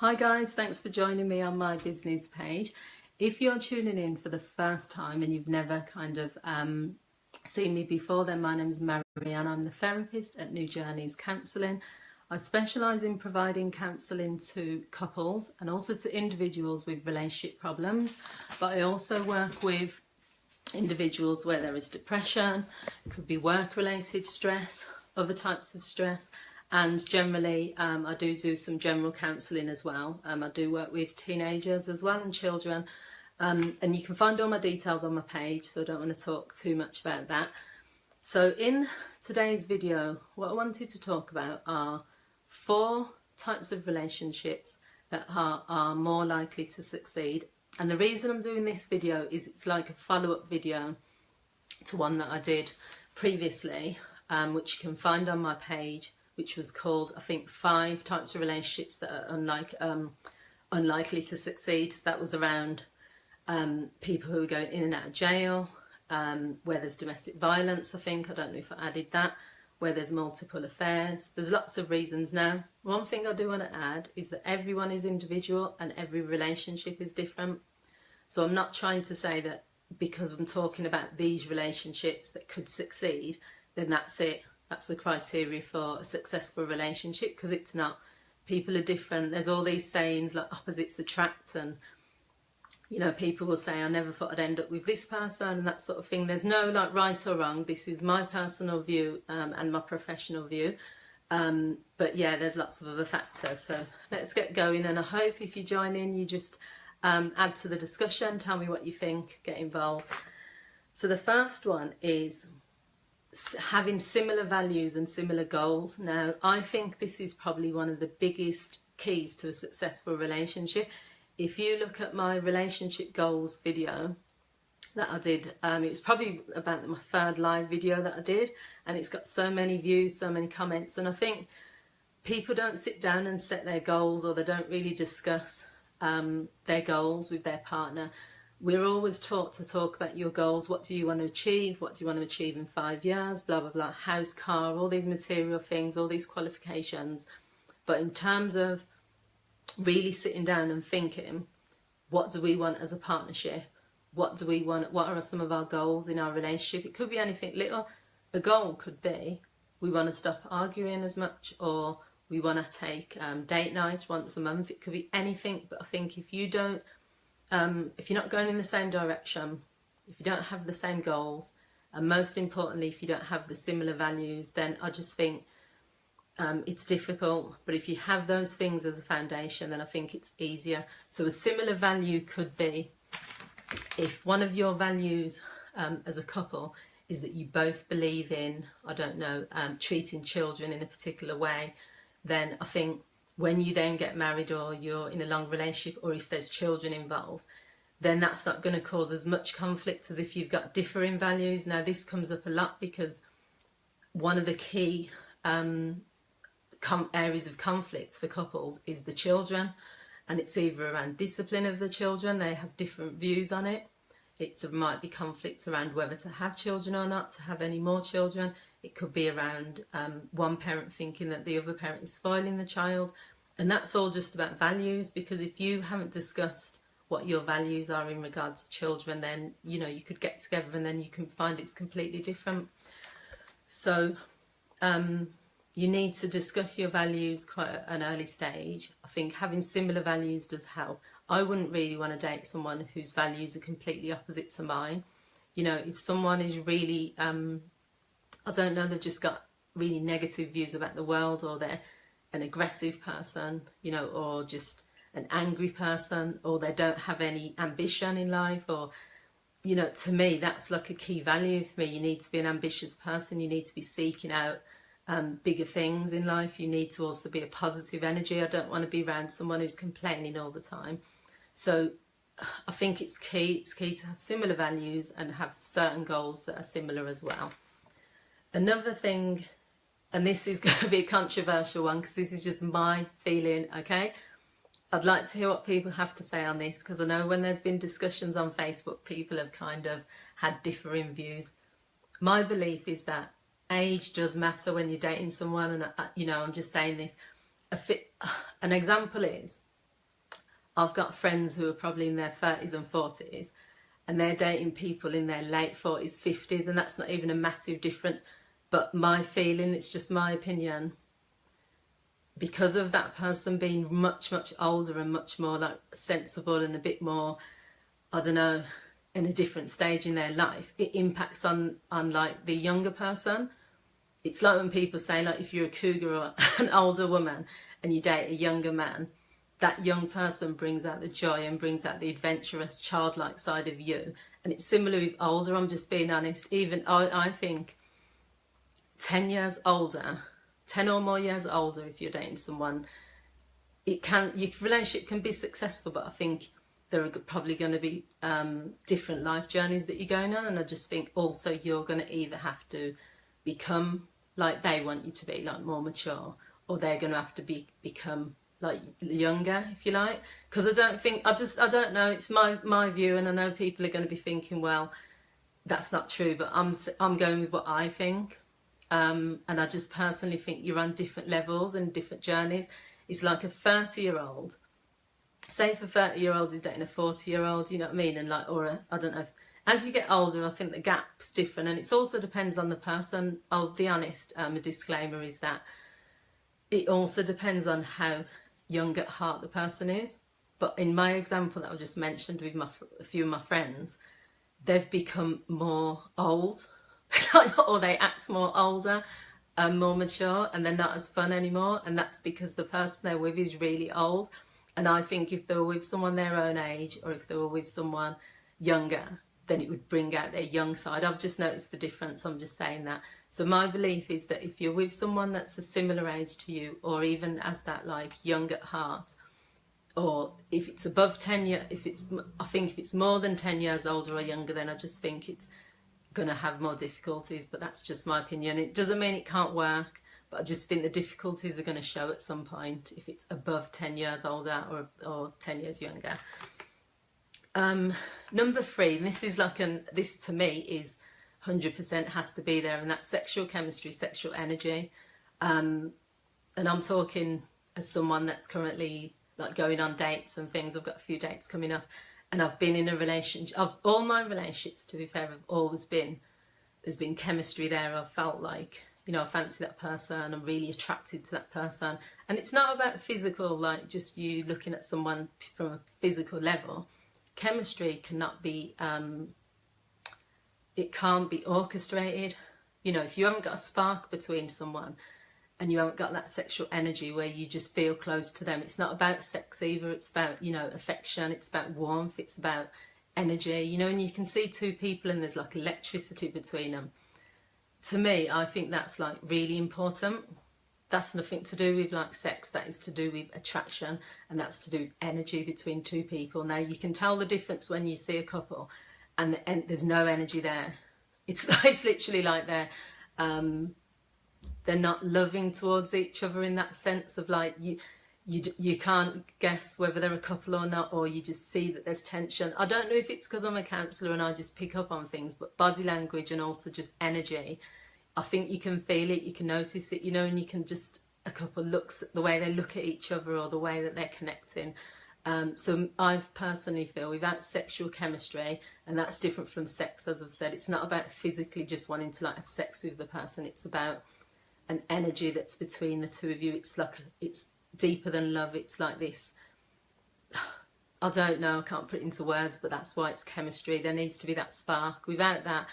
Hi guys, thanks for joining me on my business page. If you're tuning in for the first time and you've never seen me before, then my name is Marianne. I'm the therapist at New Journeys Counselling. I specialise in providing counselling to couples and also to individuals with relationship problems, but I also work with individuals where there is depression, it could be work-related stress, other types of stress, and generally I do some general counselling as well. I do work with teenagers as well and children, and you can find all my details on my page, so I don't want to talk too much about that. So in today's video, what I wanted to talk about are 4 types of relationships that are more likely to succeed. And the reason I'm doing this video is it's like a follow-up video to one that I did previously, which you can find on my page, which was called, I think, 5 types of relationships that are unlikely to succeed. So that was around people who are going in and out of jail, where there's domestic violence, I don't know if I added that, where there's multiple affairs. There's lots of reasons now. One thing I do want to add is that everyone is individual and every relationship is different. So I'm not trying to say that because I'm talking about these relationships that could succeed, then that's it. That's the criteria for a successful relationship, because it's not. People are different. There's all these sayings like opposites attract, and people will say, I never thought I'd end up with this person and that sort of thing. There's no like right or wrong. This is my personal view and my professional view. But yeah, there's lots of other factors. So let's get going. And I hope if you join in, you just add to the discussion, tell me what you think, get involved. So the first one is having similar values and similar goals. Now, I think this is probably one of the biggest keys to a successful relationship. If you look at my relationship goals video that I did, it was probably about my 3rd live video that I did, and it's got so many views, so many comments, and I think people don't sit down and set their goals, or they don't really discuss their goals with their partner. We're always taught to talk about your goals. What do you want to achieve? What do you want to achieve in 5 years? Blah, blah, blah. House, car, all these material things, all these qualifications. But in terms of really sitting down and thinking, what do we want as a partnership? What do we want? What are some of our goals in our relationship? It could be anything little. A goal could be we want to stop arguing as much, or we want to take date nights once a month. It could be anything. But I think if you don't, if you're not going in the same direction, if you don't have the same goals, and most importantly, if you don't have the similar values, then I just think it's difficult. But if you have those things as a foundation, then I think it's easier. So a similar value could be, if one of your values as a couple is that you both believe in, treating children in a particular way, then I think when you then get married, or you're in a long relationship, or if there's children involved, then that's not going to cause as much conflict as if you've got differing values. Now, this comes up a lot because one of the key areas of conflict for couples is the children, and it's either around discipline of the children. They have different views on it. It might be conflict around whether to have children or not, to have any more children. It could be around one parent thinking that the other parent is spoiling the child. And that's all just about values, because if you haven't discussed what your values are in regards to children, then, you could get together and then you can find it's completely different. So you need to discuss your values quite at an early stage. I think having similar values does help. I wouldn't really want to date someone whose values are completely opposite to mine. If someone is really, they've just got really negative views about the world, or they're an aggressive person, or just an angry person, or they don't have any ambition in life, or, to me, that's like a key value for me. You need to be an ambitious person. You need to be seeking out bigger things in life. You need to also be a positive energy. I don't want to be around someone who's complaining all the time. So I think it's key. It's key to have similar values and have certain goals that are similar as well. Another thing, and this is going to be a controversial one because this is just my feeling, okay? I'd like to hear what people have to say on this, because I know when there's been discussions on Facebook, people have kind of had differing views. My belief is that age does matter when you're dating someone, and I'm just saying this. An example is, I've got friends who are probably in their 30s and 40s, and they're dating people in their late 40s, 50s, and that's not even a massive difference. But my feeling, it's just my opinion, because of that person being much, much older and much more like sensible and a bit more, I don't know, in a different stage in their life, it impacts on like the younger person. It's like when people say, like, if you're a cougar or an older woman and you date a younger man, that young person brings out the joy and brings out the adventurous, childlike side of you. And it's similar with older, I'm just being honest. Even I think 10 years older, 10 or more years older, if you're dating someone, your relationship can be successful, but I think there are probably going to be different life journeys that you're going on. And I just think also you're going to either have to become like they want you to be, like more mature, or they're going to have to become like younger, if you like. Because I don't know, it's my view, and I know people are going to be thinking, well, that's not true, but I'm going with what I think. And I just personally think you're on different levels and different journeys. It's like a 30-year-old, say if a 30-year-old is dating a 40-year-old, you know what I mean? And like, I don't know, as you get older, I think the gap's different, and it also depends on the person. I'll be honest, a disclaimer is that it also depends on how young at heart the person is. But in my example that I just mentioned with a few of my friends, they've become more old, or they act more older and more mature, and they're not as fun anymore. And that's because the person they're with is really old. And I think if they were with someone their own age, or if they were with someone younger, then it would bring out their young side. I've just noticed the difference, I'm just saying that. So my belief is that if you're with someone that's a similar age to you, or even as that like young at heart, or if it's above 10 years, I think if it's more than 10 years older or younger, then I just think it's going to have more difficulties. But that's just my opinion. It doesn't mean it can't work, but I just think the difficulties are going to show at some point if it's above 10 years older or 10 years younger. Number 3, and this is like this to me is 100% has to be there, and that's sexual chemistry, sexual energy. And I'm talking as someone that's currently like going on dates and things. I've got a few dates coming up, and I've been in a relationship. All my relationships, to be fair, have always been, there's been chemistry there. I've felt like, you know, I fancy that person, I'm really attracted to that person. And it's not about physical, like just you looking at someone from a physical level. Chemistry cannot be, it can't be orchestrated. You know, if you haven't got a spark between someone and you haven't got that sexual energy where you just feel close to them, it's not about sex either. It's about, you know, affection, it's about warmth, it's about energy, you know, and you can see two people and there's like electricity between them. To me, I think that's like really important. That's nothing to do with like sex, that is to do with attraction, and that's to do with energy between two people. Now you can tell the difference when you see a couple and there's no energy there. It's literally like they're not loving towards each other in that sense of like you can't guess whether they're a couple or not, or you just see that there's tension. I don't know if it's because I'm a counsellor and I just pick up on things, but body language and also just energy, I think you can feel it, you can notice it, you know, and you can just, a couple looks at the way they look at each other or the way that they're connecting. So I personally feel without sexual chemistry, and that's different from sex, as I've said, it's not about physically just wanting to like have sex with the person, it's about an energy that's between the two of you. It's like, it's deeper than love, it's like this, I don't know, I can't put it into words, but that's why it's chemistry. There needs to be that spark. Without that,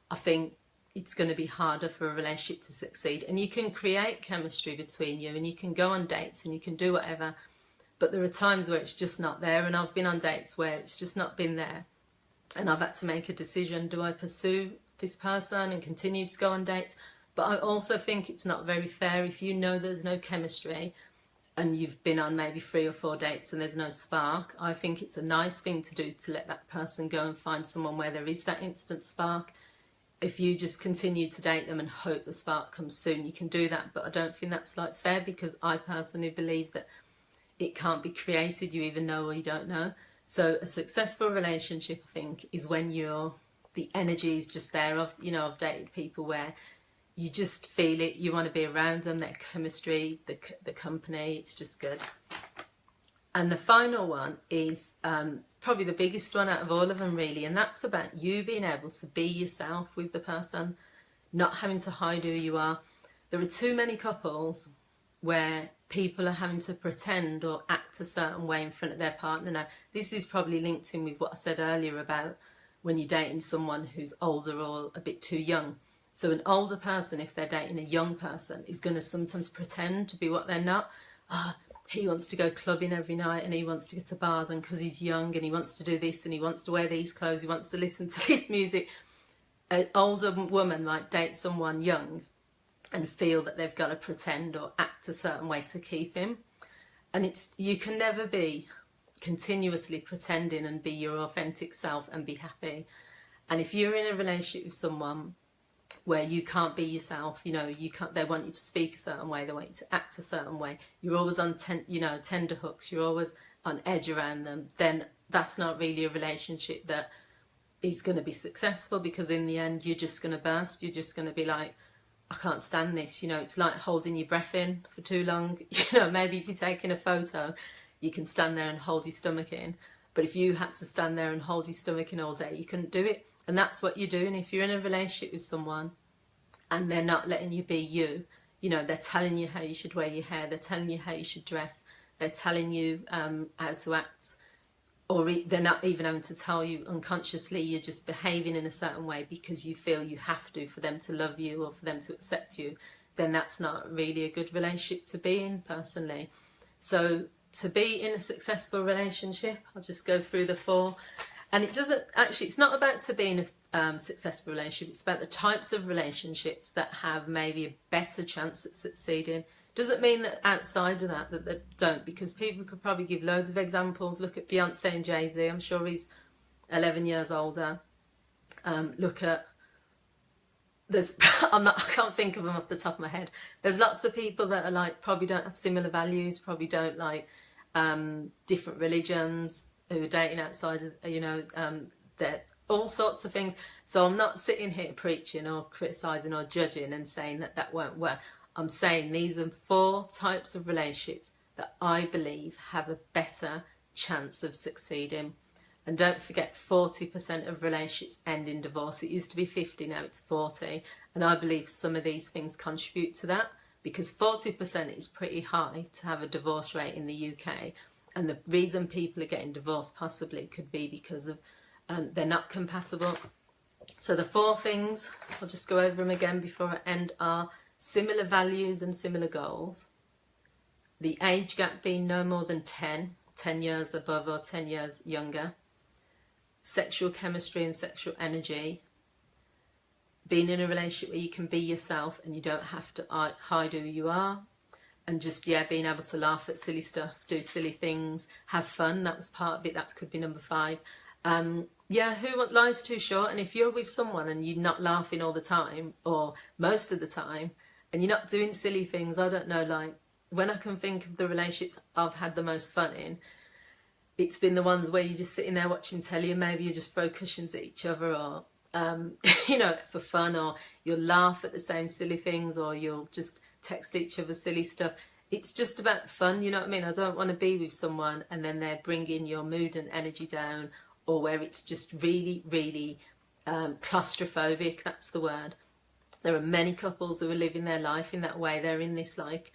I think it's going to be harder for a relationship to succeed. And you can create chemistry between you and you can go on dates and you can do whatever, but there are times where it's just not there. And I've been on dates where it's just not been there, and I've had to make a decision. Do I pursue this person and continue to go on dates? But I also think it's not very fair if you know there's no chemistry and you've been on maybe 3 or 4 dates and there's no spark. I think it's a nice thing to do to let that person go and find someone where there is that instant spark. If you just continue to date them and hope the spark comes soon, you can do that. But I don't think that's like fair, because I personally believe that it can't be created. You either know or you don't know. So a successful relationship, I think, is when the energy is just there. I've dated people where you just feel it, you want to be around them, their chemistry, the company, it's just good. And the final one is probably the biggest one out of all of them, really, and that's about you being able to be yourself with the person, not having to hide who you are. There are too many couples where people are having to pretend or act a certain way in front of their partner. Now, this is probably linked in with what I said earlier about when you're dating someone who's older or a bit too young. So an older person, if they're dating a young person, is going to sometimes pretend to be what they're not. He wants to go clubbing every night and he wants to go to bars, and because he's young and he wants to do this and he wants to wear these clothes, he wants to listen to this music. An older woman might date someone young and feel that they've got to pretend or act a certain way to keep him. And you can never be continuously pretending and be your authentic self and be happy. And if you're in a relationship with someone where you can't be yourself, you know, they want you to speak a certain way, they want you to act a certain way, you're always on tender hooks, you're always on edge around them, then that's not really a relationship that is going to be successful, because in the end you're just going to burst. You're just going to be like, I can't stand this. You know, it's like holding your breath in for too long. You know, maybe if you're taking a photo, you can stand there and hold your stomach in, but if you had to stand there and hold your stomach in all day, you couldn't do it. And that's what you're doing if you're in a relationship with someone and they're not letting you be you. You know, they're telling you how you should wear your hair, they're telling you how you should dress, they're telling you how to act, or they're not even having to tell you unconsciously. You're just behaving in a certain way because you feel you have to for them to love you or for them to accept you. Then that's not really a good relationship to be in, personally. So to be in a successful relationship, I'll just go through the 4. And it doesn't actually, it's not about to be in a successful relationship, it's about the types of relationships that have maybe a better chance at succeeding. Doesn't mean that outside of that they don't, because people could probably give loads of examples. Look at Beyonce and Jay-Z, I'm sure he's 11 years older. Look at, I can't think of them off the top of my head. There's lots of people that are like, probably don't have similar values, probably don't like different religions, who are dating outside of, you know, they're all sorts of things. So I'm not sitting here preaching or criticising or judging and saying that that won't work. I'm saying these are 4 types of relationships that I believe have a better chance of succeeding. And don't forget, 40% of relationships end in divorce. It used to be 50, now it's 40. And I believe some of these things contribute to that, because 40% is pretty high to have a divorce rate in the UK. And the reason people are getting divorced possibly could be because of they're not compatible. So the 4 things, I'll just go over them again before I end, are similar values and similar goals. The age gap being no more than 10 years above or 10 years younger. Sexual chemistry and sexual energy. Being in a relationship where you can be yourself and you don't have to hide who you are. And just, yeah, being able to laugh at silly stuff, do silly things, have fun. That was part of it. That could be number 5. Yeah, life's too short. And if you're with someone and you're not laughing all the time or most of the time, and you're not doing silly things, I don't know, like when I can think of the relationships I've had the most fun in, it's been the ones where you're just sitting there watching telly and maybe you just throw cushions at each other, or you know, for fun, or you'll laugh at the same silly things, or you'll just text each other silly stuff. It's just about fun, you know what I mean? I don't want to be with someone and then they're bringing your mood and energy down, or where it's just really, really claustrophobic, that's the word. There are many couples who are living their life in that way. They're in this like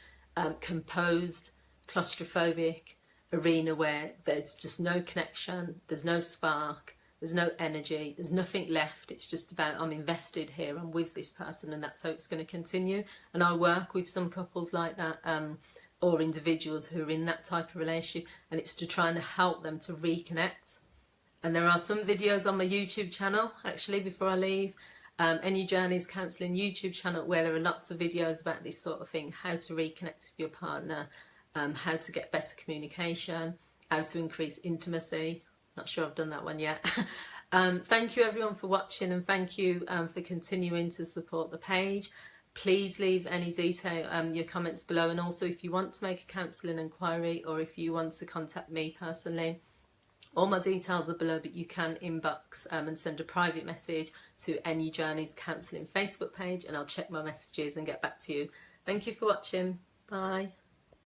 composed, claustrophobic arena where there's just no connection, there's no spark, there's no energy, there's nothing left. It's just about, I'm invested here, I'm with this person, and that's how it's going to continue. And I work with some couples like that, or individuals who are in that type of relationship, and it's to try and help them to reconnect. And there are some videos on my YouTube channel, actually, before I leave, Any Journeys Counselling YouTube channel, where there are lots of videos about this sort of thing, how to reconnect with your partner, how to get better communication, how to increase intimacy. Not sure I've done that one yet. Thank you everyone for watching, and thank you for continuing to support the page. Please leave any detail, your comments below, and also if you want to make a counselling inquiry or if you want to contact me personally, all my details are below, but you can inbox and send a private message to Any Journeys Counselling Facebook page, and I'll check my messages and get back to you. Thank you for watching. Bye.